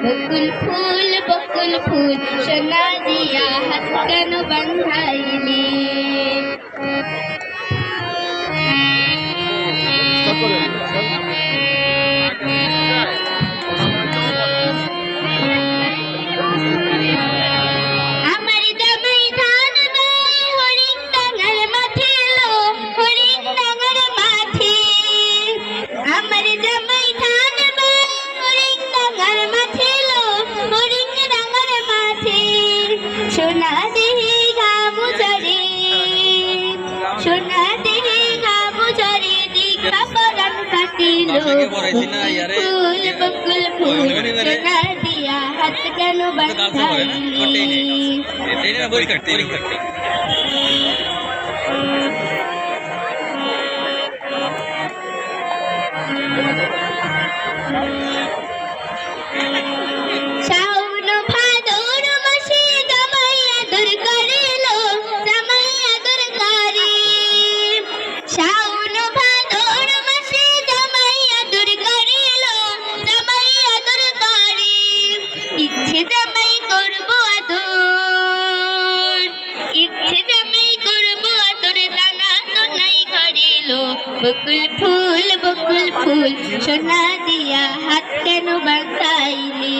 বকুল ফুল সোনা দিয়া হাত কেন বাঁধাইলি সোনা দেহে গামু চরে সোনা দেহে গামু চরে দীঘা পরাণ কাটিল বকুল ফুল সোনা দিয়া হাত কেন বাঁধাইলি বকুল ফুল সোনা দিয়া হাত কেন বাঁধাইলি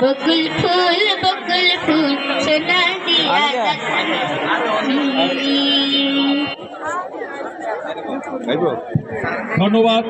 বকুল ফুল সোনা দিয়া ধন্যবাদ।